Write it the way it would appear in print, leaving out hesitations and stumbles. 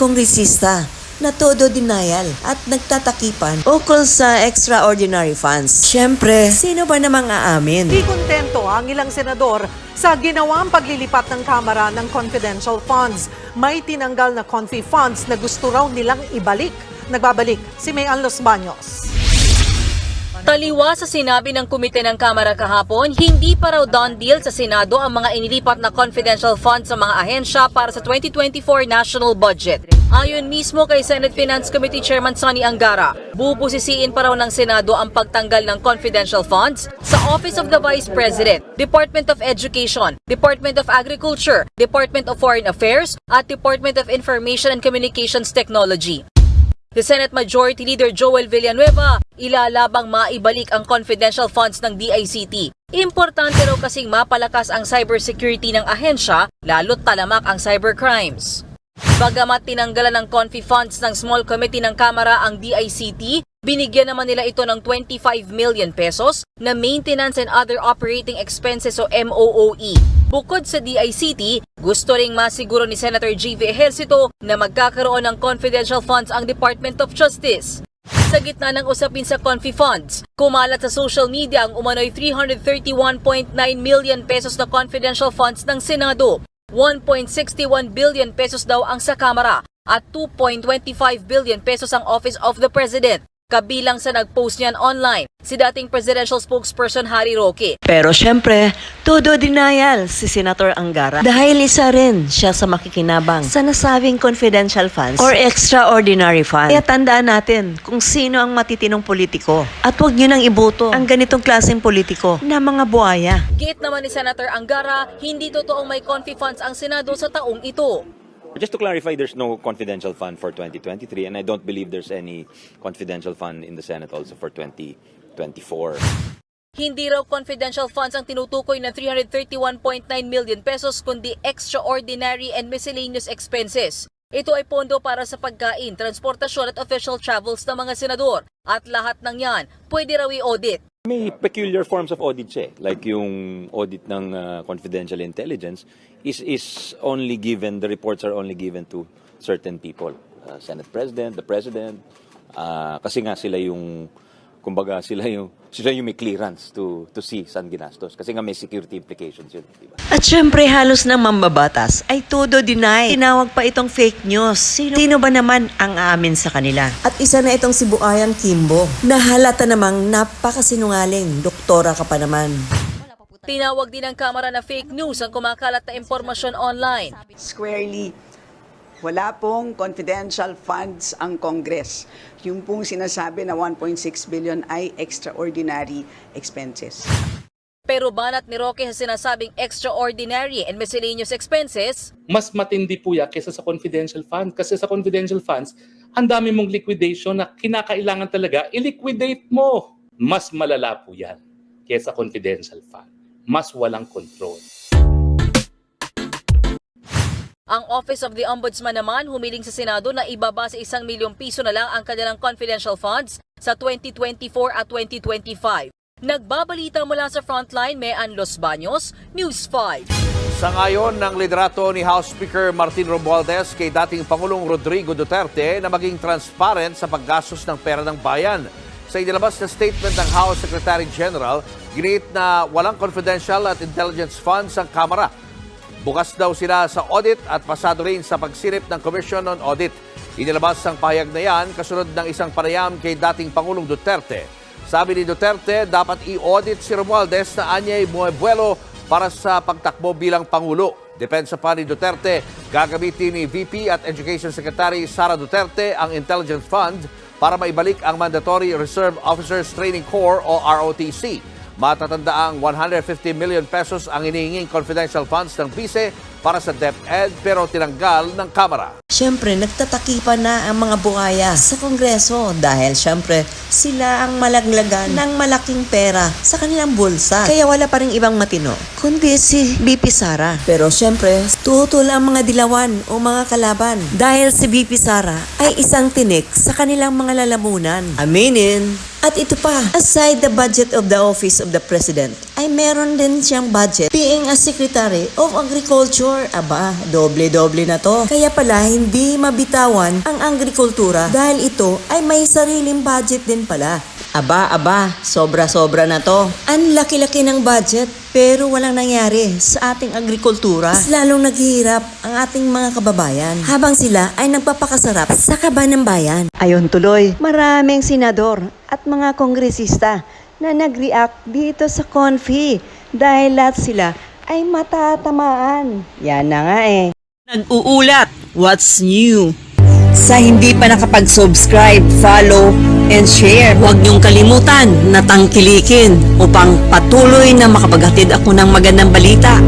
kongresista na todo denial at nagtatakipan ukol sa extraordinary funds. Siyempre, sino ba namang aamin? Di kontento ang ilang senador sa ginawang paglilipat ng Kamara ng confidential funds. May tinanggal na confi funds na gusto raw nilang ibalik. Nagbabalik si Mayan Los Baños. Taliwa sa sinabi ng komite ng Kamara kahapon, hindi pa raw done deal sa Senado ang mga inilipat na confidential funds sa mga ahensya para sa 2024 national budget. Ayon mismo kay Senate Finance Committee Chairman Sonny Angara, bubusisiin pa raw ng Senado ang pagtanggal ng confidential funds sa Office of the Vice President, Department of Education, Department of Agriculture, Department of Foreign Affairs at Department of Information and Communications Technology. The Senate Majority Leader Joel Villanueva, ilalabang maibalik ang confidential funds ng DICT. Importante raw kasing mapalakas ang cybersecurity ng ahensya, lalo't talamak ang cybercrimes. Bagamat tinanggalan ng confi funds ng small committee ng Kamara ang DICT, binigyan naman nila ito ng 25 million pesos na maintenance and other operating expenses o MOOE. Bukod sa DICT, gusto ring masiguro ni Senator G.V. Ejercito na magkakaroon ng confidential funds ang Department of Justice. Sa gitna ng usapin sa confi funds, kumalat sa social media ang umano'y 331.9 million pesos na confidential funds ng Senado. 1.61 billion pesos daw ang sa Kamara at 2.25 billion pesos ang Office of the President. Kabilang sa nag-post niyan online, si dating presidential spokesperson Harry Roque. Pero syempre, todo denial si Senator Angara dahil isa rin siya sa makikinabang sa nasabing confidential funds or extraordinary funds. Kaya tandaan natin kung sino ang matitinong politiko at huwag nyo nang iboto ang ganitong klaseng politiko na mga buhaya. Git naman ni Senator Angara, hindi totoong may confi funds ang Senado sa taong ito. Just to clarify, there's no confidential fund for 2023 and I don't believe there's any confidential fund in the Senate also for 2024. Hindi raw confidential funds ang tinutukoy ng 331.9 million pesos kundi extraordinary and miscellaneous expenses. Ito ay pondo para sa pagkain, transportasyon at official travels ng mga senador. At lahat ng yan, pwede raw i-audit. May peculiar forms of audit siya. Like yung audit ng confidential intelligence is only given, the reports are only given to certain people. Senate President, the President, kasi nga sila yung, kumbaga sila yung may clearance to see saan ginastos. Kasi nga may security implications yun. Diba? At syempre halos ng mambabatas ay todo deny. Tinawag pa itong fake news. Sino ba naman ang aamin sa kanila? At isa na itong si Buayan Kimbo na halata namang napakasinungaling. Doktora ka pa naman. Tinawag din ng Kamara na fake news ang kumakalat na impormasyon online. Squarely, wala pong confidential funds ang Congress. Yung pong sinasabi na 1.6 billion ay extraordinary expenses. Pero banat ni Roque sa sinasabing extraordinary and miscellaneous expenses, mas matindi po yan kaysa sa confidential fund. Kasi sa confidential funds, ang dami mong liquidation na kinakailangan talaga, i-liquidate mo. Mas malala po yan kaysa confidential fund. Mas walang control. Ang Office of the Ombudsman naman humiling sa Senado na ibaba sa 1 milyong piso na lang ang kanilang confidential funds sa 2024 at 2025. Nagbabalita mula sa Frontline, Mayan Los Baños, News 5. Sa ngayon ng liderato ni House Speaker Martin Romualdez kay dating Pangulong Rodrigo Duterte na maging transparent sa paggastos ng pera ng bayan. Sa inilabas na statement ng House Secretary General, giniit na walang confidential at intelligence funds ang Kamara. Bukas daw sila sa audit at pasado rin sa pagsilip ng Commission on Audit. Inilabas ang pahayag na yan kasunod ng isang panayam kay dating Pangulong Duterte. Sabi ni Duterte, dapat i-audit si Romualdez na anyay buwebuelo para sa pagtakbo bilang Pangulo. Depensa pa ni Duterte, gagamitin ni VP at Education Secretary Sara Duterte ang Intelligence Fund para maibalik ang Mandatory Reserve Officers Training Corps o ROTC. Matatandaang 150 million pesos ang hinihinging confidential funds ng BISE para sa DepEd pero tinanggal ng Kamara. Siyempre, nagtatakipan na ang mga buhaya sa Kongreso dahil siyempre sila ang malaglagan ng malaking pera sa kanilang bulsa. Kaya wala pa rin ibang matino, kundi si BP Sara. Pero siyempre, tutol ang mga dilawan o mga kalaban dahil si BP Sara ay isang tinik sa kanilang mga lalamunan. Aminin! At ito pa, aside the budget of the Office of the President, ay meron din siyang budget being a Secretary of Agriculture. Aba, doble-doble na to. Kaya pala hindi mabitawan ang agrikultura dahil ito ay may sariling budget din pala. Aba, sobra-sobra na to. Ang laki-laki ng budget pero walang nangyari sa ating agrikultura. Mas lalong naghihirap ang ating mga kababayan habang sila ay nagpapakasarap sa kaba ng bayan. Ayon tuloy, maraming senador at mga kongresista na nag-react dito sa Confi dahil lahat sila ay matatamaan. Yan na nga eh. Nag-uulat, what's new? Sa hindi pa nakapag-subscribe, follow, and share, huwag niyong kalimutan na tangkilikin upang patuloy na makapaghatid ako ng magandang balita.